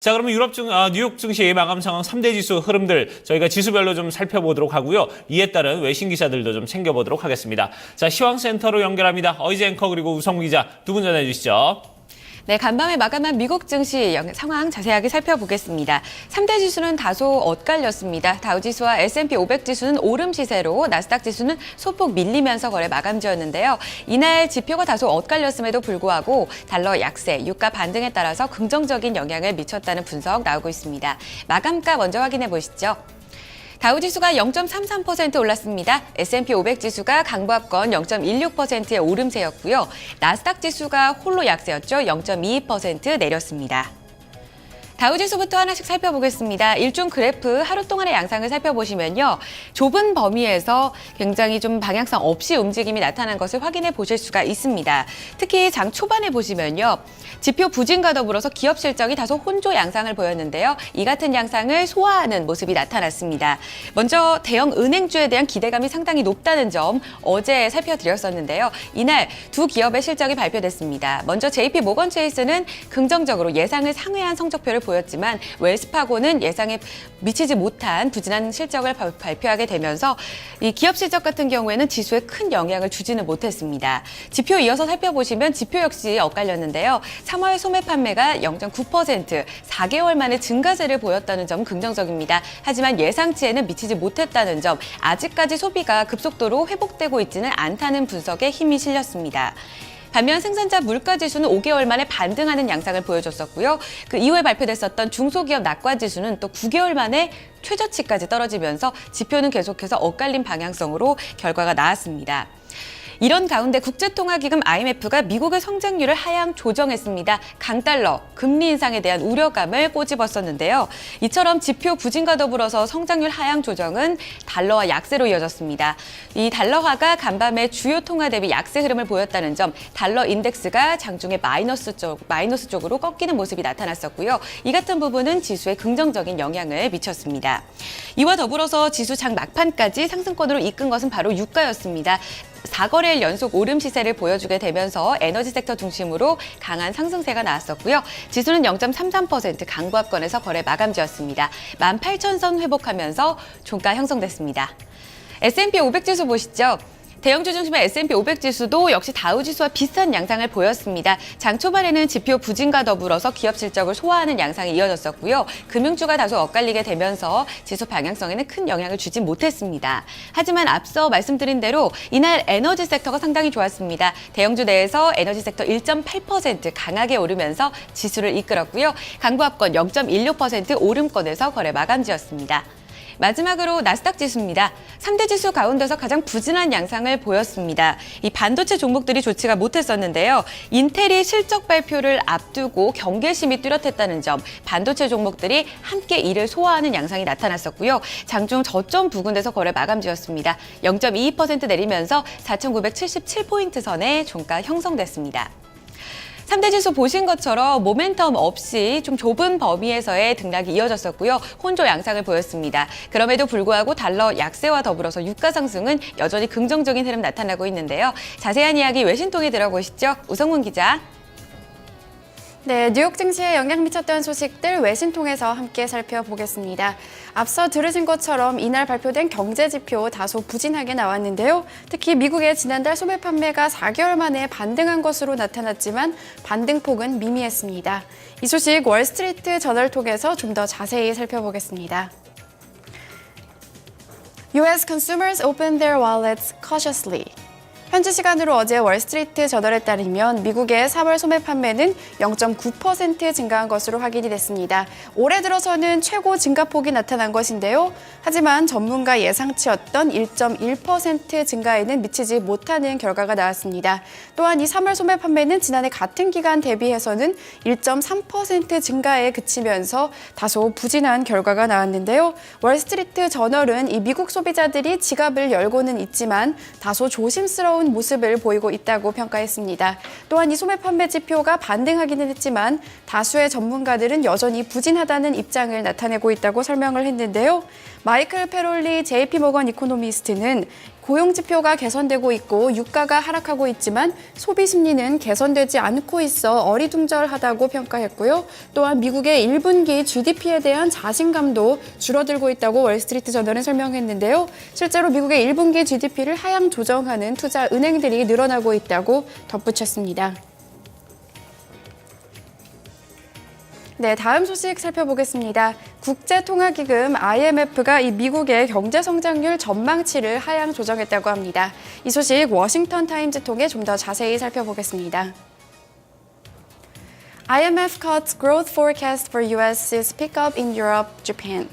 자, 그러면 뉴욕 증시 마감 상황 3대 지수 흐름들 저희가 지수별로 좀 살펴보도록 하고요. 이에 따른 외신 기사들도 좀 챙겨보도록 하겠습니다. 자, 시황센터로 연결합니다. 어이즈 앵커 그리고 우성무 기자 두 분 전해주시죠. 네, 간밤에 마감한 미국 증시 상황 자세하게 살펴보겠습니다. 3대 지수는 다소 엇갈렸습니다. 다우지수와 S&P 500 지수는 오름 시세로 나스닥 지수는 소폭 밀리면서 거래 마감지였는데요. 이날 지표가 다소 엇갈렸음에도 불구하고 달러 약세, 유가 반등에 따라서 긍정적인 영향을 미쳤다는 분석 나오고 있습니다. 마감가 먼저 확인해 보시죠. 다우지수가 0.33% 올랐습니다. S&P 500 지수가 강보합권 0.16%의 오름세였고요. 나스닥 지수가 홀로 약세였죠. 0.22% 내렸습니다. 다우지수부터 하나씩 살펴보겠습니다. 일중 그래프 하루 동안의 양상을 살펴보시면요. 좁은 범위에서 굉장히 좀 방향성 없이 움직임이 나타난 것을 확인해 보실 수가 있습니다. 특히 장 초반에 보시면요. 지표 부진과 더불어서 기업 실적이 다소 혼조 양상을 보였는데요. 이 같은 양상을 소화하는 모습이 나타났습니다. 먼저 대형 은행주에 대한 기대감이 상당히 높다는 점 어제 살펴드렸었는데요. 이날 두 기업의 실적이 발표됐습니다. 먼저 JP 모건 체이스는 긍정적으로 예상을 상회한 성적표를 보였지만 웰스파고는 예상에 미치지 못한 부진한 실적을 발표하게 되면서 이 기업 실적 같은 경우에는 지수에 큰 영향을 주지는 못했습니다. 지표 이어서 살펴보시면 지표 역시 엇갈렸는데요. 3월 소매 판매가 0.9%, 4개월 만에 증가세를 보였다는 점 긍정적입니다. 하지만 예상치에는 미치지 못했다는 점, 아직까지 소비가 급속도로 회복되고 있지는 않다는 분석에 힘이 실렸습니다. 반면 생산자 물가지수는 5개월 만에 반등하는 양상을 보여줬었고요. 그 이후에 발표됐었던 중소기업 낙관지수는 또 9개월 만에 최저치까지 떨어지면서 지표는 계속해서 엇갈린 방향성으로 결과가 나왔습니다. 이런 가운데 국제통화기금 IMF가 미국의 성장률을 하향 조정했습니다. 강달러, 금리 인상에 대한 우려감을 꼬집었었는데요. 이처럼 지표 부진과 더불어서 성장률 하향 조정은 달러와 약세로 이어졌습니다. 이 달러화가 간밤에 주요 통화 대비 약세 흐름을 보였다는 점, 달러 인덱스가 장중에 마이너스 쪽으로 꺾이는 모습이 나타났었고요. 이 같은 부분은 지수에 긍정적인 영향을 미쳤습니다. 이와 더불어서 지수 장 막판까지 상승권으로 이끈 것은 바로 유가였습니다. 4거래일 연속 오름 시세를 보여주게 되면서 에너지 섹터 중심으로 강한 상승세가 나왔었고요. 지수는 0.33% 강보합권에서 거래 마감지였습니다. 18,000선 회복하면서 종가 형성됐습니다. S&P 500 지수 보시죠. 대형주 중심의 S&P 500 지수도 역시 다우지수와 비슷한 양상을 보였습니다. 장 초반에는 지표 부진과 더불어서 기업 실적을 소화하는 양상이 이어졌었고요. 금융주가 다소 엇갈리게 되면서 지수 방향성에는 큰 영향을 주지 못했습니다. 하지만 앞서 말씀드린 대로 이날 에너지 섹터가 상당히 좋았습니다. 대형주 내에서 에너지 섹터 1.8% 강하게 오르면서 지수를 이끌었고요. 강보합권 0.16% 오름권에서 거래 마감지였습니다. 마지막으로 나스닥 지수입니다. 3대 지수 가운데서 가장 부진한 양상을 보였습니다. 이 반도체 종목들이 좋지가 못했었는데요. 인텔이 실적 발표를 앞두고 경계심이 뚜렷했다는 점, 반도체 종목들이 함께 이를 소화하는 양상이 나타났었고요. 장중 저점 부근에서 거래 마감지였습니다. 0.22% 내리면서 4,977포인트 선에 종가 형성됐습니다. 3대 지수 보신 것처럼 모멘텀 없이 좀 좁은 범위에서의 등락이 이어졌었고요. 혼조 양상을 보였습니다. 그럼에도 불구하고 달러 약세와 더불어서 유가 상승은 여전히 긍정적인 흐름 나타나고 있는데요. 자세한 이야기 외신통에 들어보시죠. 우성문 기자. 네, 뉴욕 증시에 영향 미쳤던 소식들 외신통해서 함께 살펴보겠습니다. 앞서 들으신 것처럼 이날 발표된 경제지표 다소 부진하게 나왔는데요. 특히 미국의 지난달 소매 판매가 4개월 만에 반등한 것으로 나타났지만 반등폭은 미미했습니다. 이 소식 월스트리트 저널 통해서 좀 더 자세히 살펴보겠습니다. US consumers opened their wallets cautiously. 현지 시간으로 어제 월스트리트 저널에 따르면 미국의 4월 소매 판매는 0.9% 증가한 것으로 확인이 됐습니다. 올해 들어서는 최고 증가폭이 나타난 것인데요. 하지만 전문가 예상치였던 1.1% 증가에는 미치지 못하는 결과가 나왔습니다. 또한 이 3월 소매 판매는 지난해 같은 기간 대비해서는 1.3% 증가에 그치면서 다소 부진한 결과가 나왔는데요. 월스트리트 저널은 이 미국 소비자들이 지갑을 열고는 있지만 다소 조심스러운 모습을 보이고 있다고 평가했습니다. 또한 이 소매 판매 지표가 반등하기는 했지만 다수의 전문가들은 여전히 부진하다는 입장을 나타내고 있다고 설명을 했는데요. 마이클 페롤리 JP 모건 이코노미스트는 고용 지표가 개선되고 있고 유가가 하락하고 있지만 소비 심리는 개선되지 않고 있어 어리둥절하다고 평가했고요. 또한 미국의 1분기 GDP에 대한 자신감도 줄어들고 있다고 월스트리트 저널은 설명했는데요. 실제로 미국의 1분기 GDP를 하향 조정하는 투자 은행들이 늘어나고 있다고 덧붙였습니다. 네, 다음 소식 살펴보겠습니다. 국제통화기금 IMF가 이 미국의 경제 성장률 전망치를 하향 조정했다고 합니다. 이 소식 워싱턴 타임즈 통해 좀 더 자세히 살펴보겠습니다. IMF cuts growth forecast for US's pickup in Europe, Japan.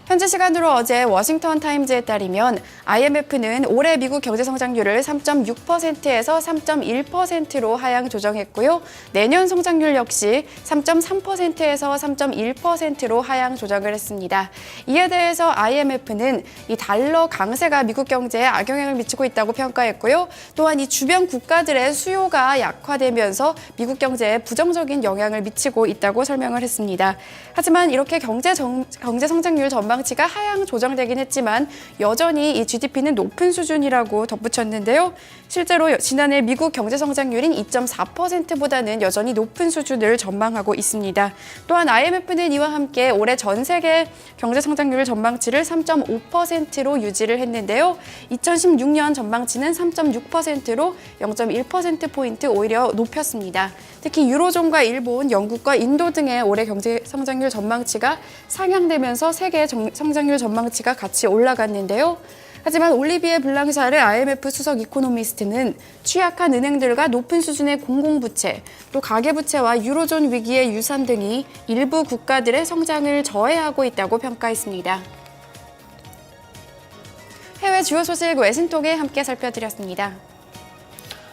현지 시간으로 어제 워싱턴 타임즈에 따르면 IMF는 올해 미국 경제 성장률을 3.6%에서 3.1%로 하향 조정했고요. 내년 성장률 역시 3.3%에서 3.1%로 하향 조정을 했습니다. 이에 대해서 IMF는 이 달러 강세가 미국 경제에 악영향을 미치고 있다고 평가했고요. 또한 이 주변 국가들의 수요가 약화되면서 미국 경제에 부정적인 영향을 미치고 있다고 설명을 했습니다. 하지만 이렇게 경제 성장률 전망치가 하향 조정되긴 했지만 여전히 이 GDP는 높은 수준이라고 덧붙였는데요. 실제로 지난해 미국 경제 성장률인 2.4%보다는 여전히 높은 수준을 전망하고 있습니다. 또한 IMF는 이와 함께 올해 전 세계 경제 성장률 전망치를 3.5%로 유지를 했는데요. 2016년 전망치는 3.6%로 0.1%포인트 오히려 높였습니다. 특히 유로존과 일본, 영국과 인도 등의 올해 경제 성장률 전망치가 상향되면서 세계 성장률 전망치가 같이 올라갔는데요. 하지만 올리비에 블랑샤르 IMF 수석 이코노미스트는 취약한 은행들과 높은 수준의 공공부채, 또 가계부채와 유로존 위기의 유산 등이 일부 국가들의 성장을 저해하고 있다고 평가했습니다. 해외 주요 소식 외신 통해 함께 살펴드렸습니다.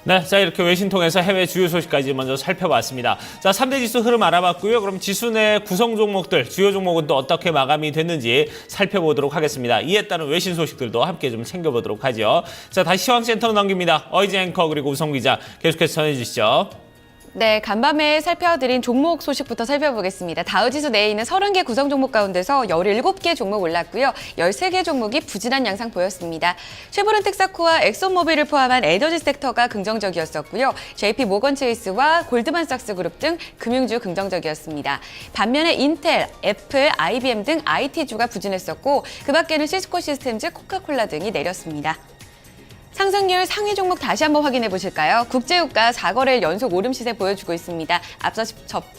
네, 자 이렇게 외신 통해서 해외 주요 소식까지 먼저 살펴봤습니다. 자, 3대 지수 흐름 알아봤고요. 그럼 지수 내 구성 종목들, 주요 종목은 또 어떻게 마감이 됐는지 살펴보도록 하겠습니다. 이에 따른 외신 소식들도 함께 좀 챙겨보도록 하죠. 자, 다시 시황센터로 넘깁니다. 어이지 앵커 그리고 우성 기자 계속해서 전해주시죠. 네, 간밤에 살펴드린 종목 소식부터 살펴보겠습니다. 다우지수 내에 있는 30개 구성 종목 가운데서 17개 종목 올랐고요. 13개 종목이 부진한 양상 보였습니다. 쉐보론 텍사코와 엑소모빌을 포함한 에너지 섹터가 긍정적이었었고요. JP 모건 체이스와 골드만삭스 그룹 등 금융주 긍정적이었습니다. 반면에 인텔, 애플, IBM 등 IT주가 부진했었고 그 밖에는 시스코 시스템즈, 코카콜라 등이 내렸습니다. 상승률 상위 종목 다시 한번 확인해 보실까요? 국제유가 4거래일 연속 오름 시세 보여주고 있습니다. 앞서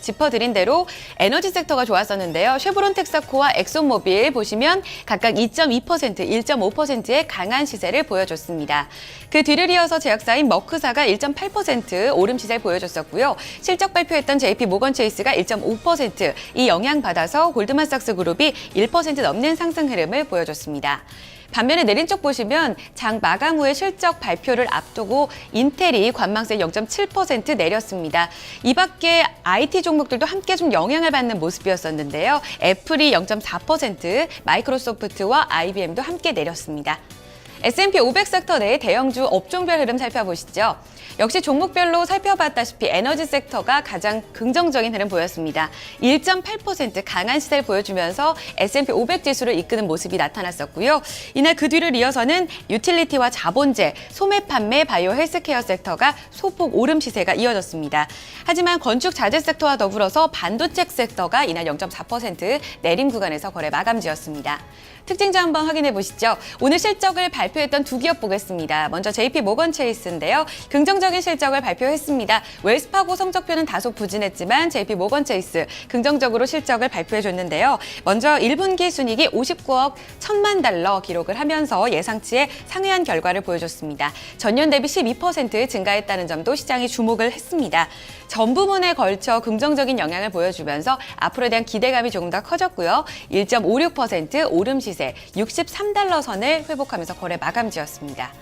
짚어드린 대로 에너지 섹터가 좋았었는데요. 쉐보론 텍사코와 엑소모빌 보시면 각각 2.2%, 1.5%의 강한 시세를 보여줬습니다. 그 뒤를 이어서 제약사인 머크사가 1.8% 오름 시세를 보여줬었고요. 실적 발표했던 JP 모건 체이스가 1.5%, 이 영향받아서 골드만삭스 그룹이 1% 넘는 상승 흐름을 보여줬습니다. 반면에 내린 쪽 보시면 장 마감 후에 실적 발표를 앞두고 인텔이 관망세 0.7% 내렸습니다. 이 밖에 IT 종목들도 함께 좀 영향을 받는 모습이었었는데요. 애플이 0.4%, 마이크로소프트와 IBM도 함께 내렸습니다. S&P 500 섹터 내 대형주 업종별 흐름 살펴보시죠. 역시 종목별로 살펴봤다시피 에너지 섹터가 가장 긍정적인 흐름 보였습니다. 1.8% 강한 시세를 보여주면서 S&P 500 지수를 이끄는 모습이 나타났었고요. 이날 그 뒤를 이어서는 유틸리티와 자본재, 소매 판매, 바이오 헬스케어 섹터가 소폭 오름 시세가 이어졌습니다. 하지만 건축 자재 섹터와 더불어서 반도체 섹터가 이날 0.4% 내림 구간에서 거래 마감지었습니다. 특징주 한번 확인해 보시죠. 오늘 실적을 발표했던 두 기업 보겠습니다. 먼저 JP 모건 체이스인데요. 긍정적인 실적을 발표했습니다. 웰스파고 성적표는 다소 부진했지만 JP 모건 체이스 긍정적으로 실적을 발표해 줬는데요. 먼저 1분기 순이익이 59억 1천만 달러 기록을 하면서 예상치에 상회한 결과를 보여줬습니다. 전년 대비 12% 증가했다는 점도 시장이 주목을 했습니다. 전 부문에 걸쳐 긍정적인 영향을 보여주면서 앞으로에 대한 기대감이 조금 더 커졌고요. 1.56% 오름 시세 63달러 선을 회복하면서 거래 마감지었습니다.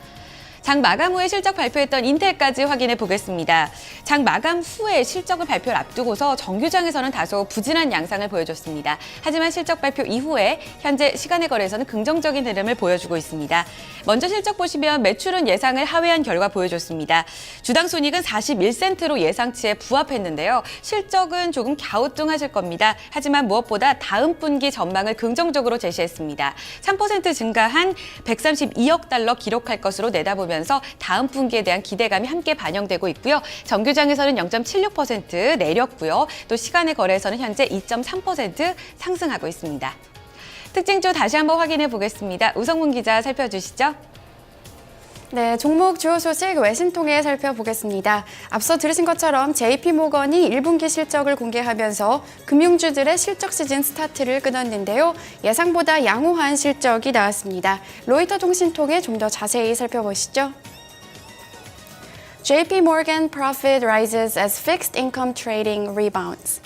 장 마감 후에 실적 발표했던 인텔까지 확인해 보겠습니다. 장 마감 후에 실적을 발표를 앞두고서 정규장에서는 다소 부진한 양상을 보여줬습니다. 하지만 실적 발표 이후에 현재 시간의 거래에서는 긍정적인 흐름을 보여주고 있습니다. 먼저 실적 보시면 매출은 예상을 하회한 결과 보여줬습니다. 주당 손익은 41센트로 예상치에 부합했는데요. 실적은 조금 갸우뚱하실 겁니다. 하지만 무엇보다 다음 분기 전망을 긍정적으로 제시했습니다. 3% 증가한 132억 달러 기록할 것으로 내다보면서 다음 분기에 대한 기대감이 함께 반영되고 있고요. 정규장에서는 0.76% 내렸고요. 또 시간의 거래에서는 현재 2.3% 상승하고 있습니다. 특징주 다시 한번 확인해 보겠습니다. 우성문 기자 살펴주시죠. 네, 종목 주요 소식 외신 통해 살펴보겠습니다. 앞서 들으신 것처럼 JP모건이 1분기 실적을 공개하면서 금융주들의 실적 시즌 스타트를 끊었는데요. 예상보다 양호한 실적이 나왔습니다. 로이터 통신 통해 좀 더 자세히 살펴보시죠. JP Morgan profit rises as fixed income trading rebounds.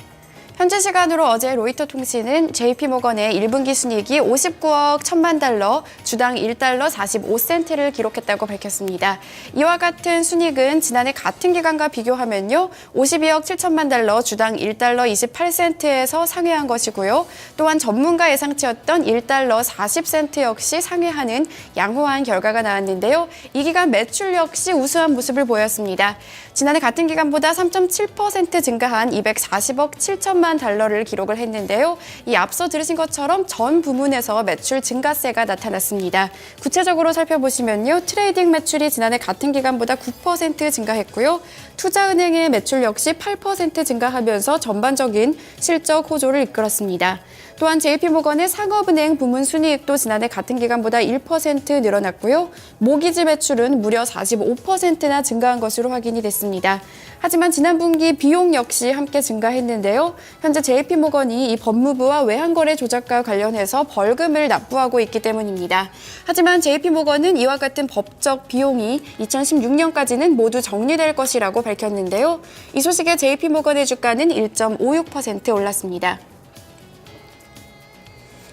현재 시간으로 어제 로이터 통신은 JP모건의 1분기 순이익이 59억 1천만 달러, 주당 1달러 45센트를 기록했다고 밝혔습니다. 이와 같은 순이익은 지난해 같은 기간과 비교하면요, 52억 7천만 달러, 주당 1달러 28센트에서 상회한 것이고요. 또한 전문가 예상치였던 1달러 40센트 역시 상회하는 양호한 결과가 나왔는데요. 이 기간 매출 역시 우수한 모습을 보였습니다. 지난해 같은 기간보다 3.7% 증가한 240억 7천만 달러를 기록을 했는데요. 이 앞서 들으신 것처럼 전 부문에서 매출 증가세가 나타났습니다. 구체적으로 살펴보시면요. 트레이딩 매출이 지난해 같은 기간보다 9% 증가했고요. 투자은행의 매출 역시 8% 증가하면서 전반적인 실적 호조를 이끌었습니다. 또한 JP모건의 상업은행 부문 순이익도 지난해 같은 기간보다 1% 늘어났고요. 모기지 매출은 무려 45%나 증가한 것으로 확인이 됐습니다. 하지만 지난 분기 비용 역시 함께 증가했는데요. 현재 JP모건이 이 법무부와 외환거래 조작과 관련해서 벌금을 납부하고 있기 때문입니다. 하지만 JP모건은 이와 같은 법적 비용이 2016년까지는 모두 정리될 것이라고 밝혔는데요. 이 소식에 JP모건의 주가는 1.56% 올랐습니다.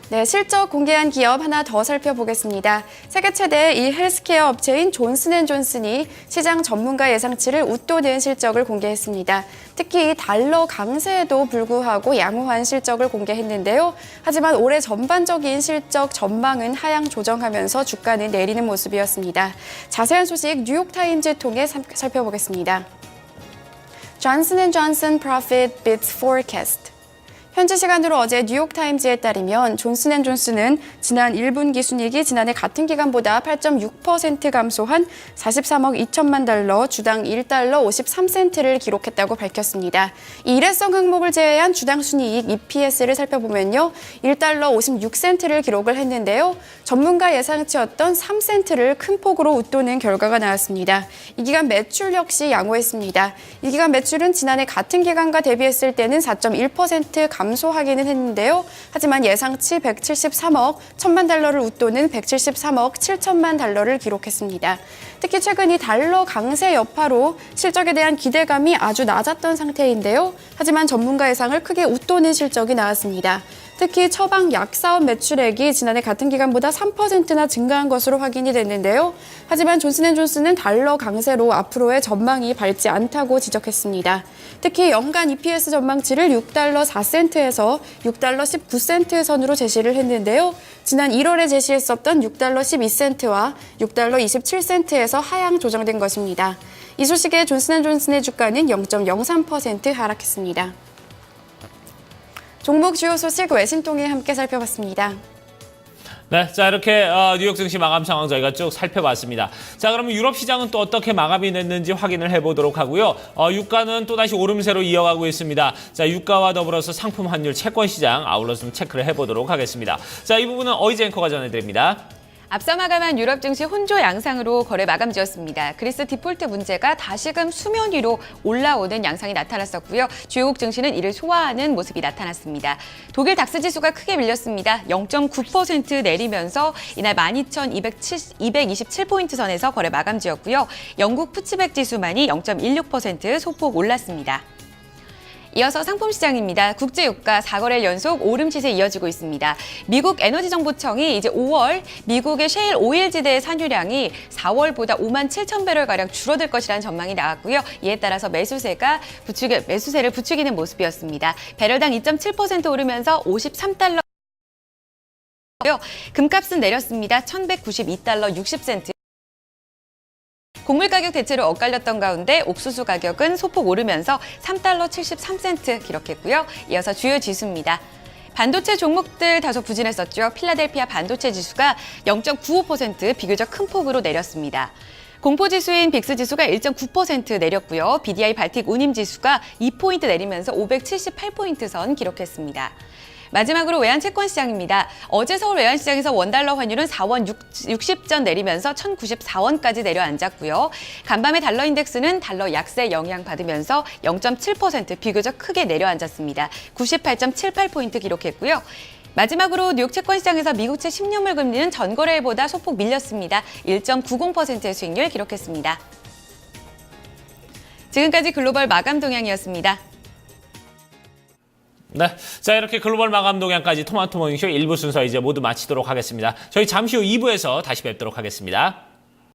네, 실적 공개한 기업 하나 더 살펴보겠습니다. 세계 최대 이 헬스케어 업체인 존슨앤존슨이 시장 전문가 예상치를 웃도는 실적을 공개했습니다. 특히 달러 강세에도 불구하고 양호한 실적을 공개했는데요. 하지만 올해 전반적인 실적 전망은 하향 조정하면서 주가는 내리는 모습이었습니다. 자세한 소식 뉴욕타임즈 통해 살펴보겠습니다. 존슨앤존슨 profit beats forecast. 현지 시간으로 어제 뉴욕타임즈에 따르면 존슨앤존슨은 지난 1분기 순이익이 지난해 같은 기간보다 8.6% 감소한 43억 2천만 달러, 주당 1달러 53센트를 기록했다고 밝혔습니다. 이 일회성 항목을 제외한 주당 순이익 EPS를 살펴보면요. 1달러 56센트를 기록을 했는데요. 전문가 예상치였던 3센트를 큰 폭으로 웃도는 결과가 나왔습니다. 이 기간 매출 역시 양호했습니다. 이 기간 매출은 지난해 같은 기간과 대비했을 때는 4.1% 감소하기는 했는데요. 하지만 예상치 173억 1천만 달러를 웃도는 173억 7천만 달러를 기록했습니다. 특히 최근 이 달러 강세 여파로 실적에 대한 기대감이 아주 낮았던 상태인데요. 하지만 전문가 예상을 크게 웃도는 실적이 나왔습니다. 특히 처방 약 사업 매출액이 지난해 같은 기간보다 3%나 증가한 것으로 확인이 됐는데요. 하지만 존슨앤존슨은 달러 강세로 앞으로의 전망이 밝지 않다고 지적했습니다. 특히 연간 EPS 전망치를 6달러 4센트에서 6달러 19센트 선으로 제시를 했는데요. 지난 1월에 제시했었던 6달러 12센트와 6달러 27센트에서 하향 조정된 것입니다. 이 소식에 존슨앤존슨의 주가는 0.03% 하락했습니다. 종목 주요 소식 외신 통해 함께 살펴봤습니다. 네, 자 이렇게 뉴욕 증시 마감 상황 저희가 쭉 살펴봤습니다. 자, 그러면 유럽 시장은 또 어떻게 마감이 됐는지 확인을 해보도록 하고요. 유가는 또다시 오름세로 이어가고 있습니다. 자, 유가와 더불어서 상품 환율, 채권 시장 아울러 좀 체크를 해보도록 하겠습니다. 자, 이 부분은 어이즈 앵커가 전해드립니다. 앞서 마감한 유럽 증시 혼조 양상으로 거래 마감 지었습니다. 그리스 디폴트 문제가 다시금 수면 위로 올라오는 양상이 나타났었고요. 주요국 증시는 이를 소화하는 모습이 나타났습니다. 독일 닥스 지수가 크게 밀렸습니다. 0.9% 내리면서 이날 12,227포인트 선에서 거래 마감 지었고요. 영국 푸츠백 지수만이 0.16% 소폭 올랐습니다. 이어서 상품 시장입니다. 국제 유가 4거래일 연속 오름 시세 이어지고 있습니다. 미국 에너지정보청이 이제 5월 미국의 셰일 오일지대의 산유량이 4월보다 5만 7천 배럴가량 줄어들 것이라는 전망이 나왔고요. 이에 따라서 매수세를 부추기는 모습이었습니다. 배럴당 2.7% 오르면서 53달러. 금값은 내렸습니다. 1,192달러 60센트. 곡물 가격 대체로 엇갈렸던 가운데 옥수수 가격은 소폭 오르면서 3달러 73센트 기록했고요. 이어서 주요 지수입니다. 반도체 종목들 다소 부진했었죠. 필라델피아 반도체 지수가 0.95% 비교적 큰 폭으로 내렸습니다. 공포지수인 빅스지수가 1.9% 내렸고요. BDI 발틱 운임지수가 2포인트 내리면서 578포인트 선 기록했습니다. 마지막으로 외환채권시장입니다. 어제 서울 외환시장에서 원달러 환율은 4원 60전 내리면서 1,094원까지 내려앉았고요. 간밤의 달러인덱스는 달러 약세 영향 받으면서 0.7% 비교적 크게 내려앉았습니다. 98.78포인트 기록했고요. 마지막으로 뉴욕 채권시장에서 미국채 10년물 금리는 전거래일보다 소폭 밀렸습니다. 1.90%의 수익률 기록했습니다. 지금까지 글로벌 마감 동향이었습니다. 네, 자 이렇게 글로벌 마감 동향까지 토마토 모닝쇼 1부 순서 이제 모두 마치도록 하겠습니다. 저희 잠시 후 2부에서 다시 뵙도록 하겠습니다.